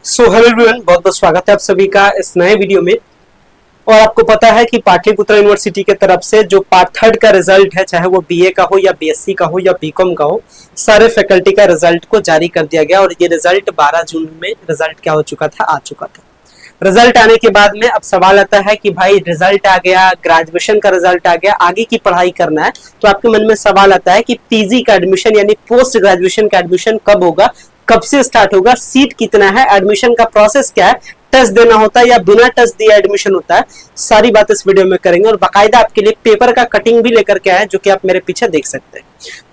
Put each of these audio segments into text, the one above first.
Hello everyone, बहुत बहुत स्वागत है आप सभी का इस नए वीडियो में। और आपको पता है कि पाटलिपुत्र यूनिवर्सिटी के तरफ से जो पार्ट थर्ड का रिजल्ट है, चाहे वो बीए का हो या बीएससी का हो या बीकॉम का हो, सारे फैकल्टी का रिजल्ट को जारी कर दिया गया। और ये रिजल्ट 12 जून में रिजल्ट क्या हो चुका था, आ चुका था। रिजल्ट आने के बाद में अब सवाल आता है कि भाई रिजल्ट आ गया, ग्रेजुएशन का रिजल्ट आ गया, आगे की पढ़ाई करना है, तो आपके मन में सवाल आता है कि पीजी का एडमिशन यानी पोस्ट ग्रेजुएशन का एडमिशन कब होगा, कब से स्टार्ट होगा, सीट कितना है, एडमिशन का प्रोसेस क्या है, टेस्ट देना होता है या बिना टेस्ट दिए एडमिशन होता है, सारी बात इस वीडियो में करेंगे। और बाकायदा आपके लिए पेपर का कटिंग भी लेकर के आए, जो कि आप मेरे पीछे देख सकते हैं।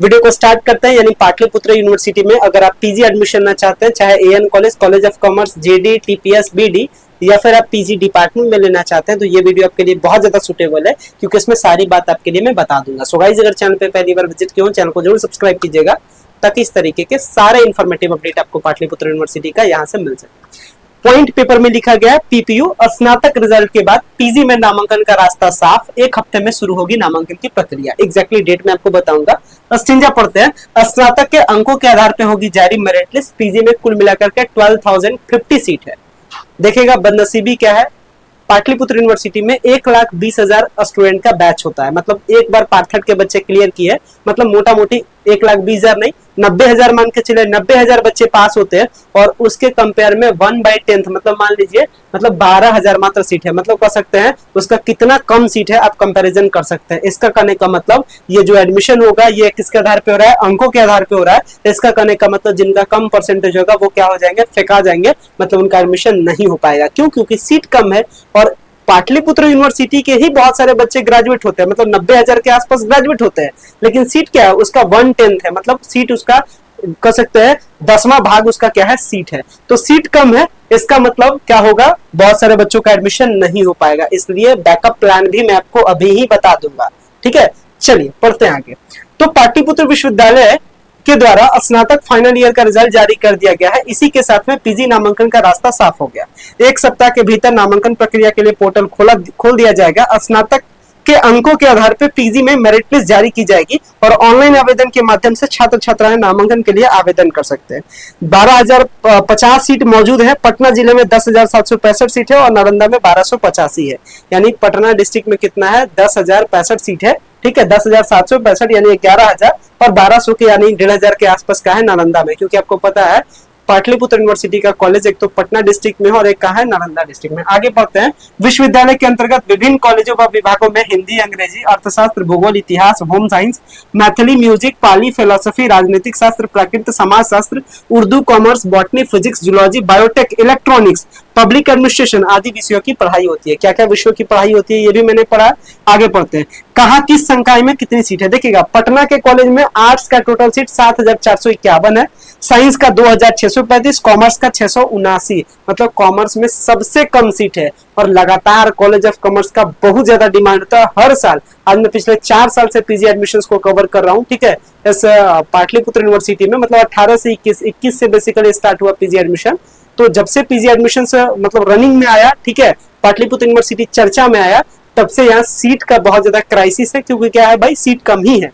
वीडियो को स्टार्ट करते हैं। यानी पाटलिपुत्र यूनिवर्सिटी में अगर आप पीजी एडमिशन लेना चाहते हैं, चाहे AN college, college of commerce, JD, TPS, BD, या फिर आप पीजी डिपार्टमेंट में लेना चाहते हैं, तो ये वीडियो आपके लिए बहुत ज्यादा सुटेबल है, क्योंकि इसमें सारी बात आपके लिए मैं बता दूंगा। सो गाइस, अगर चैनल पे पहली बार विजिट किए हो, चैनल को जरूर सब्सक्राइब कीजिएगा, ताकि इस तरीके के सारे इन्फॉर्मेटिव अपडेट आपको पाटलिपुत्र यूनिवर्सिटी का यहाँ से मिल सके। पॉइंट पेपर में लिखा गया है, पीपीयू स्नातक रिजल्ट के बाद पीजी में नामांकन का रास्ता साफ, 1 हफ्ते में शुरू होगी नामांकन की प्रक्रिया। एग्जैक्टली डेट मैं आपको बताऊंगा। अस्तिंजा पढ़ते हैं। स्नातक के अंकों के आधार पर होगी जारी मेरिट लिस्ट। पीजी में कुल मिलाकर के 12,050 सीट है। देखिएगा बदनसीबी क्या है, पाटलिपुत्र यूनिवर्सिटी में 1,20,000 स्टूडेंट का बैच होता है। मतलब एक बार पार्ट थर्ड के बच्चे क्लियर किए, मतलब मोटा मोटी 1,20,000 नहीं, 90,000 मान के चले, 90,000 बच्चे पास होते हैं। और उसके कंपेयर में 1/10 मतलब मान लीजिए, मतलब 12,000 मात्र सीट है। मतलब कह सकते हैं उसका कितना कम सीट है, आप कंपैरिजन कर सकते हैं। इसका कहने का मतलब ये जो एडमिशन होगा ये किसके आधार पे हो रहा है, अंकों के आधार पे हो रहा है। इसका कहने का मतलब जिनका कम परसेंटेज होगा वो क्या हो जाएंगे, फेंका जाएंगे, मतलब उनका एडमिशन नहीं हो पाएगा। क्यों? क्योंकि सीट कम है। और पाटलिपुत्र यूनिवर्सिटी के ही बहुत सारे बच्चे ग्रेजुएट होते हैं, मतलब 90,000 के आसपास ग्रेजुएट होते हैं, लेकिन सीट क्या है उसका 1/10 है। मतलब सीट उसका कह सकते हैं 10वां भाग उसका क्या है, सीट है। तो सीट कम है, इसका मतलब क्या होगा, बहुत सारे बच्चों का एडमिशन नहीं हो पाएगा। इसलिए बैकअप प्लान भी मैं आपको अभी ही बता दूंगा। ठीक है, चलिए पढ़ते हैं आगे। तो पाटलिपुत्र विश्वविद्यालय के द्वारा स्नातक फाइनल ईयर का रिजल्ट जारी कर दिया गया है। इसी के साथ में पीजी नामांकन का रास्ता साफ हो गया। 1 सप्ताह के भीतर नामांकन प्रक्रिया के लिए पोर्टल खोल दिया जाएगा। स्नातक के अंकों के आधार पर पीजी में मेरिट लिस्ट जारी की जाएगी और ऑनलाइन आवेदन के माध्यम से छात्र छात्राएं नामांकन के लिए आवेदन कर सकते हैं। 12,050 सीट मौजूद है। पटना जिले में 10,765 सीट है और नालंदा में 1,285 है। यानी पटना डिस्ट्रिक्ट में कितना है, 10,065 सीट है। ठीक है, 10,765 यानी 11,000 और 1,200 के यानी 1,500 के आसपास का है नालंदा में। क्योंकि आपको पता है पाटलिपुत्र यूनिवर्सिटी का कॉलेज एक तो पटना डिस्ट्रिक्ट में है और एक कहाँ है, नालंदा डिस्ट्रिक्ट में। आगे बढ़ते हैं। विश्वविद्यालय के अंतर्गत विभिन्न कॉलेजों व विभागों में हिंदी, अंग्रेजी, अर्थशास्त्र, भूगोल, इतिहास, होम साइंस, मैथिली, म्यूजिक, पाली, फिलोसफी, राजनीतिक शास्त्र, प्राकृतिक समाज शास्त्र, Urdu, commerce, botany, physics, zoology, biotech, electronics, public administration आदि विषयों की पढ़ाई होती है। क्या क्या विषयों की पढ़ाई होती है ये भी मैंने पढ़ा। आगे पढ़ते हैं। कहा किस संकाय में कितनी सीट है। देखिएगा, पटना के कॉलेज में आर्ट्स का टोटल सीट 7,451 है, साइंस का 2,635, कॉमर्स का 679। मतलब कॉमर्स में सबसे कम सीट है। और लगातार कॉलेज ऑफ कॉमर्स का बहुत ज्यादा डिमांड होता है हर साल। आज मैं पिछले 4 साल से पीजी एडमिशंस को कवर कर रहा हूँ। ठीक है, इस पाटलिपुत्र यूनिवर्सिटी में मतलब 18 से 21 से बेसिकली स्टार्ट हुआ पीजी एडमिशन। तो जब से पीजी एडमिशन मतलब रनिंग में आया, ठीक है, पाटलिपुत्र यूनिवर्सिटी चर्चा में आया, तब से यहाँ सीट का बहुत ज्यादा क्राइसिस है। क्योंकि क्या है भाई, सीट कम ही है।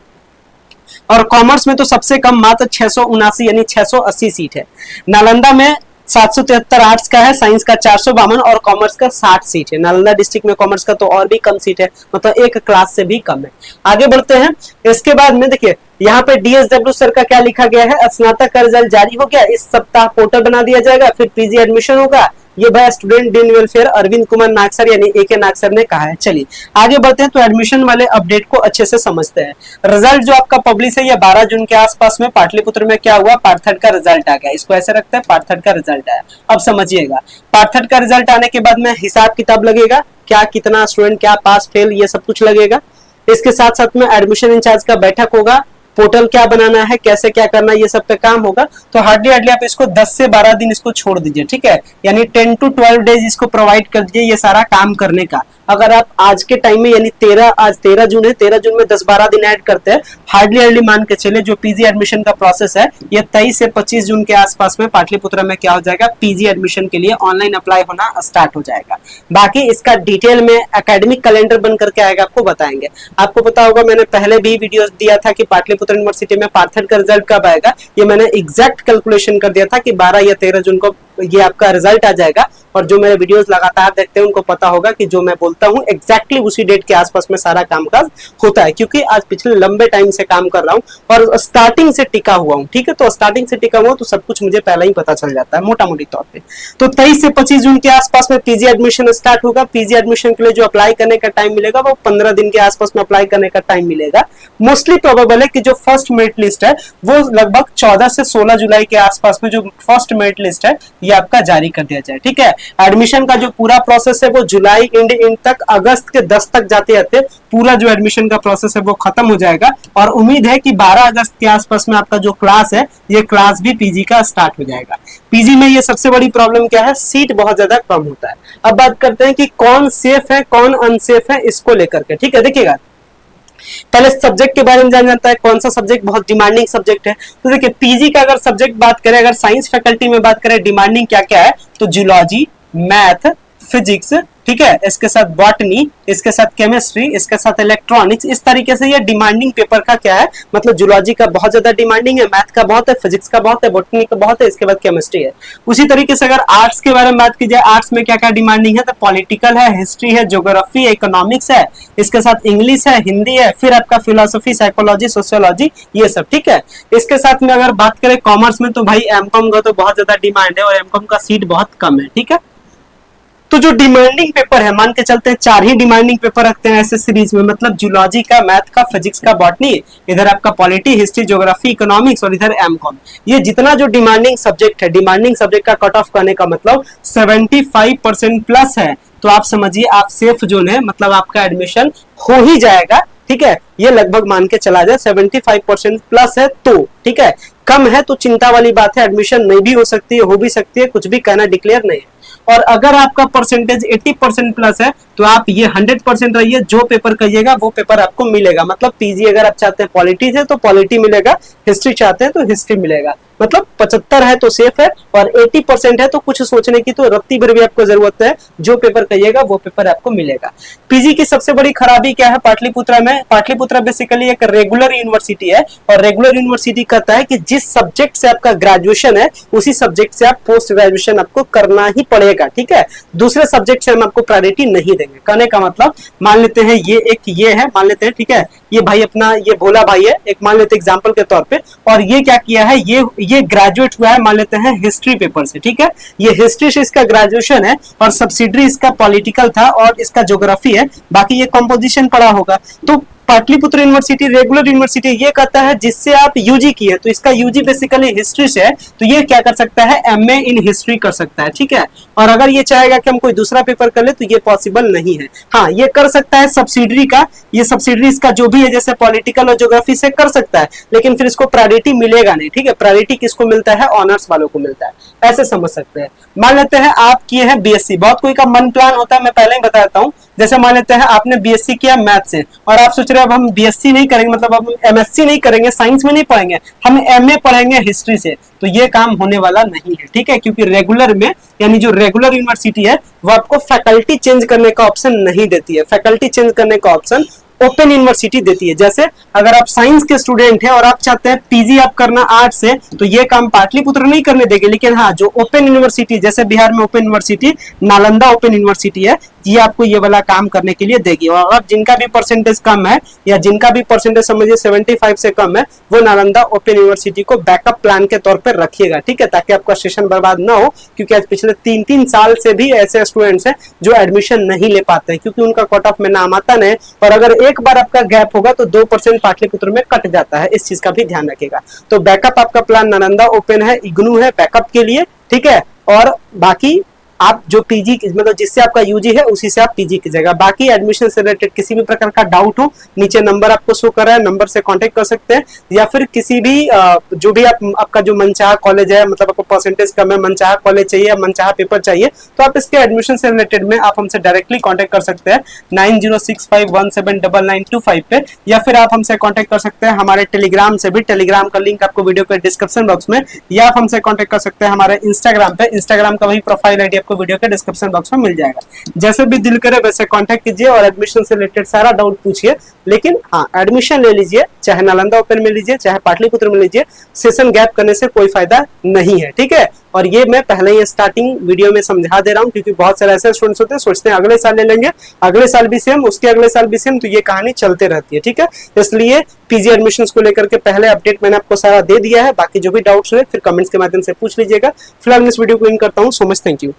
और कॉमर्स में तो सबसे कम मात्र 679 यानी 680 सीट है। नालंदा में 773 आर्ट्स का है, साइंस का 452 और कॉमर्स का 60 सीट है। नालंदा डिस्ट्रिक्ट में कॉमर्स का तो और भी कम सीट है, मतलब एक क्लास से भी कम है। आगे बढ़ते हैं। इसके बाद में देखिए यहाँ पे डीएसडब्ल्यू सर का क्या लिखा गया है, स्नातक का रिजल्ट जारी हो गया, इस सप्ताह पोर्टल बना दिया जाएगा, फिर पीजी एडमिशन होगा। ये भाई student dean welfare Arvind Kumar नागसर यानी एके नागसर ने कहा है। चलिए आगे बढ़ते हैं। तो एडमिशन वाले अपडेट को अच्छे से समझते हैं। रिजल्ट जो आपका पब्लिश है ये 12 जून के आसपास में पाटलिपुत्र में क्या हुआ, पार्ट थर्ड का रिजल्ट आ गया। इसको ऐसे रखते हैं, पार्ट थर्ड का रिजल्ट आया। अब समझिएगा, पार्ट थर्ड का रिजल्ट आने के बाद में हिसाब किताब लगेगा, क्या कितना स्टूडेंट क्या पास फेल ये सब कुछ लगेगा। इसके साथ साथ में एडमिशन इंचार्ज का बैठक होगा, पोर्टल क्या बनाना है, कैसे क्या करना है, ये सब पे काम होगा। तो हार्डली आप इसको 10 से 12 दिन इसको छोड़ दीजिए। ठीक है, यानी 10 to 12 डेज इसको प्रोवाइड कर दीजिए ये सारा काम करने का। अगर आप आज के टाइम में यानी आज 13 जून है, 13 जून में 10-12 दिन ऐड करते हैं, हार्डली मान के चले जो पीजी एडमिशन का प्रोसेस है ये 23 से 25 जून के आसपास में पाटलिपुत्र में क्या हो जाएगा, पीजी एडमिशन के लिए ऑनलाइन अप्लाई होना स्टार्ट हो जाएगा। बाकी इसका डिटेल में एकेडमिक कैलेंडर बन करके आएगा, आपको बताएंगे। आपको पता होगा मैंने पहले भी वीडियो दिया था कि पाटलिपुत्र यूनिवर्सिटी में पार्ट थर्ड का रिजल्ट कब आएगा, ये मैंने एग्जैक्ट कैलकुलेशन कर दिया था कि 12 या 13 जून को ये आपका रिजल्ट आ जाएगा। और जो मेरे वीडियोस लगातार देखते हैं उनको पता होगा कि जो मैं बोलता हूँ एग्जैक्टली उसी डेट के आसपास में सारा कामकाज होता है, क्योंकि आज पिछले लंबे टाइम से काम कर रहा हूँ और स्टार्टिंग से टिका हुआ हूँ। ठीक है, तो स्टार्टिंग से टिका हुआ तो सब कुछ मुझे पहले ही पता चल जाता है मोटा मोटी तौर पे। तो 23 से 25 जून के आसपास में पीजी एडमिशन स्टार्ट होगा। पीजी एडमिशन के लिए जो अप्लाई करने का टाइम मिलेगा वो 15 दिन के आसपास में अप्लाई करने का टाइम मिलेगा। मोस्टली प्रोबेबल है कि जो फर्स्ट मेरिट लिस्ट है वो लगभग 14 से 16 जुलाई के आसपास में जो फर्स्ट मेरिट लिस्ट है ये आपका जारी कर दिया जाए। ठीक है, एडमिशन का जो पूरा प्रोसेस है वो जुलाई एंड तक, अगस्त के 10 तक जाते जाते पूरा जो एडमिशन का प्रोसेस है वो खत्म हो जाएगा। और उम्मीद है कि 12 अगस्त के आसपास में आपका जो क्लास है ये क्लास भी पीजी का स्टार्ट हो जाएगा। पीजी में ये सबसे बड़ी प्रॉब्लम क्या है, सीट बहुत ज्यादा कम होता है। अब बात करते हैं कि कौन सेफ है कौन अनसेफ है इसको लेकर के। ठीक है, देखिएगा पहले सब्जेक्ट के बारे में जान जाता है, कौन सा सब्जेक्ट बहुत डिमांडिंग सब्जेक्ट है। तो देखिए पीजी का अगर सब्जेक्ट बात करें, अगर साइंस फैकल्टी में बात करें डिमांडिंग क्या क्या है, तो जूलॉजी, मैथ, फिजिक्स, ठीक है, इसके साथ बॉटनी, इसके साथ केमिस्ट्री, इसके साथ इलेक्ट्रॉनिक्स, इस तरीके से ये डिमांडिंग पेपर का क्या है, मतलब जूलॉजी का बहुत ज्यादा डिमांडिंग है, मैथ का बहुत है, फिजिक्स का बहुत है, बॉटनी का बहुत है, इसके बाद केमिस्ट्री है। उसी तरीके से अगर आर्ट्स के बारे में बात की जाए, आर्ट्स में क्या क्या डिमांडिंग है, तो पॉलिटिकल है, हिस्ट्री है, ज्योग्राफी, इकोनॉमिक्स है, इसके साथ इंग्लिश है, हिंदी है, फिर आपका फिलोसफी, साइकोलॉजी, सोशियोलॉजी, ये सब। ठीक है, इसके साथ में अगर बात करें कॉमर्स में, तो भाई एमकॉम का तो बहुत ज्यादा डिमांड है और एमकॉम का सीट बहुत कम है। ठीक है, तो जो डिमांडिंग पेपर है, मान के चलते हैं 4 ही डिमांडिंग पेपर रखते हैं ऐसे सीरीज में, मतलब जूलॉजी का, मैथ का, फिजिक्स का, बॉटनी, इधर आपका पॉलिटी, हिस्ट्री, ज्योग्राफी, इकोनॉमिक्स और इधर एमकॉम। ये जितना जो डिमांडिंग सब्जेक्ट है, डिमांडिंग सब्जेक्ट का कट ऑफ करने का मतलब 75% प्लस है। तो आप समझिए आप सेफ जोन है, मतलब आपका एडमिशन हो ही जाएगा। ठीक है, ये लगभग मान के चला जाए 75% प्लस है तो। ठीक है, कम है तो चिंता वाली बात है, एडमिशन नहीं भी हो सकती है, हो भी सकती है, कुछ भी कहना डिक्लेयर नहीं है। और अगर आपका परसेंटेज 80% प्लस है तो आप ये 100% रहिए, जो पेपर कहिएगा वो पेपर आपको मिलेगा। मतलब पीजी अगर आप चाहते हैं पॉलिटी से तो पॉलिटी मिलेगा, हिस्ट्री चाहते हैं तो हिस्ट्री मिलेगा। मतलब 75 है तो सेफ है और 80% है तो कुछ सोचने की तो रत्ती भर भी आपको जरूरत है, जो पेपर कहिएगा वो पेपर आपको मिलेगा। पीजी की सबसे बड़ी खराबी क्या है पाटलिपुत्रा में, पाटलिपुत्रा बेसिकली एक रेगुलर यूनिवर्सिटी है और रेगुलर यूनिवर्सिटी कहता है कि जिस सब्जेक्ट से आपका ग्रेजुएशन है उसी सब्जेक्ट से आप पोस्ट ग्रेजुएशन आपको करना ही पड़ेगा। ठीक है, दूसरे सब्जेक्ट से हम आपको प्रायोरिटी नहीं देंगे। कहने का मतलब मान लेते हैं ये है, मान लेते हैं, ठीक है, ये भाई अपना ये भोला भाई है, एक मान लेते हैं एग्जांपल के तौर पे, और ये क्या किया है, ये ग्रेजुएट हुआ है मान लेते हैं हिस्ट्री पेपर से। ठीक है, ये हिस्ट्री से इसका ग्रेजुएशन है और सब्सिडरी इसका पॉलिटिकल था और इसका ज्योग्राफी है, बाकी ये कंपोजिशन पढ़ा होगा। तो पाटलिपुत्र यूनिवर्सिटी रेगुलर यूनिवर्सिटी ये कहता है जिससे आप यूजी किए, तो इसका यूजी बेसिकली हिस्ट्री से है, तो ये क्या कर सकता है, एमए इन हिस्ट्री कर सकता है। ठीक है, और अगर ये चाहेगा कि हम कोई दूसरा पेपर कर ले तो ये पॉसिबल नहीं है। हाँ, ये कर सकता है सब्सिडरी का, ये सब्सिडरी इसका जो भी है जैसे पॉलिटिकल और ज्योग्राफी से कर सकता है, लेकिन फिर इसको प्रायोरिटी मिलेगा नहीं। ठीक है, प्रायोरिटी किसको मिलता है, ऑनर्स वालों को मिलता है, ऐसे समझ सकते हैं। मान लेते हैं आप किए हैं बीएससी, बहुत कोई का मन प्लान होता है, मैं पहले ही बताता हूँ। जैसे मान लेते हैं आपने बीएससी किया मैथ से और आप सोच रहे हैं अब हम बीएससी नहीं करेंगे, मतलब अब एमएससी नहीं करेंगे, साइंस में नहीं पढ़ेंगे, हम एमए पढ़ेंगे हिस्ट्री से, तो ये काम होने वाला नहीं है। ठीक है, क्योंकि रेगुलर में यानी जो रेगुलर यूनिवर्सिटी है वो आपको फैकल्टी चेंज करने का ऑप्शन नहीं देती है। फैकल्टी चेंज करने का ऑप्शन ओपन यूनिवर्सिटी देती है। जैसे अगर आप साइंस के स्टूडेंट हैं और आप चाहते हैं पीजी आप करना आर्ट्स से, तो ये काम पाटलिपुत्र नहीं करने देगी, लेकिन हाँ जो ओपन यूनिवर्सिटी, जैसे बिहार में open university Nalanda open university है, ये आपको ये वाला काम करने के लिए देगी। और जिनका भी परसेंटेज कम है या जिनका भी परसेंटेज समझिए 75 से कम है, वो नालंदा ओपन यूनिवर्सिटी को बैकअप प्लान के तौर पर रखिएगा। ठीक है, ताकि आपका सेशन बर्बाद ना हो, क्योंकि आज पिछले 3-3 साल से भी ऐसे स्टूडेंट्स हैं जो एडमिशन नहीं ले पाते हैं क्योंकि उनका कट ऑफ में नाम आता नहीं, और अगर एक बार आपका गैप होगा तो 2% पाटलिपुत्र में कट जाता है। इस चीज का भी ध्यान रखिएगा। तो बैकअप आपका प्लान नालंदा ओपन है, इग्नू है बैकअप के लिए। ठीक है, और बाकी आप जो पीजी मतलब जिससे आपका यूजी है उसी से आप पीजी कीजिएगा। बाकी एडमिशन से रिलेटेड किसी भी प्रकार का डाउट हो, नीचे नंबर आपको शो कर रहा है, नंबर से कांटेक्ट कर सकते हैं, या फिर किसी भी जो भी आपका जो मनचाहा कॉलेज है, मतलब आपको परसेंटेज कम है, मनचाहा कॉलेज चाहिए या मनचाहा पेपर चाहिए, तो आप इसके एडमिशन से रिलेटेड में आप हमसे डायरेक्टली कॉन्टेक्ट कर सकते हैं 9065179925 पे, या फिर आप हमसे कॉन्टेक्ट कर सकते हैं हमारे टेलीग्राम से भी। टेलीग्राम का लिंक आपको वीडियो के डिस्क्रिप्शन बॉक्स में, या आप हमसे कॉन्टेक्ट कर सकते हैं हमारे इंस्टाग्राम पे। इंस्टाग्राम का वही प्रोफाइल आईडी आपको वीडियो के डिस्क्रिप्शन बॉक्स में मिल जाएगा। जैसे भी दिल करे वैसे कांटेक्ट कीजिए और एडमिशन से रिलेटेड सारा डाउट पूछिए। लेकिन हाँ, एडमिशन ले लीजिए, चाहे नालंदा ओपन में लीजिए चाहे पाटलिपुत्र में लीजिए, सेशन गैप करने से कोई फायदा नहीं है। ठीक है, और ये मैं पहले ही स्टार्टिंग वीडियो में समझा दे रहा हूँ, क्योंकि बहुत सारे ऐसे स्टूडेंट्स होते हैं सोचते हैं अगले साल ले लेंगे, अगले साल भी सेम, उसके अगले साल भी सेम, तो ये कहानी चलते रहती है। ठीक है, इसलिए पीजी एडमिशंस को लेकर के पहले अपडेट मैंने आपको सारा दे दिया है। बाकी जो भी डाउट्स हुए फिर कमेंट्स के माध्यम से पूछ लीजिएगा। फिलहाल इस वीडियो को इन करता हूँ। So much, thank you.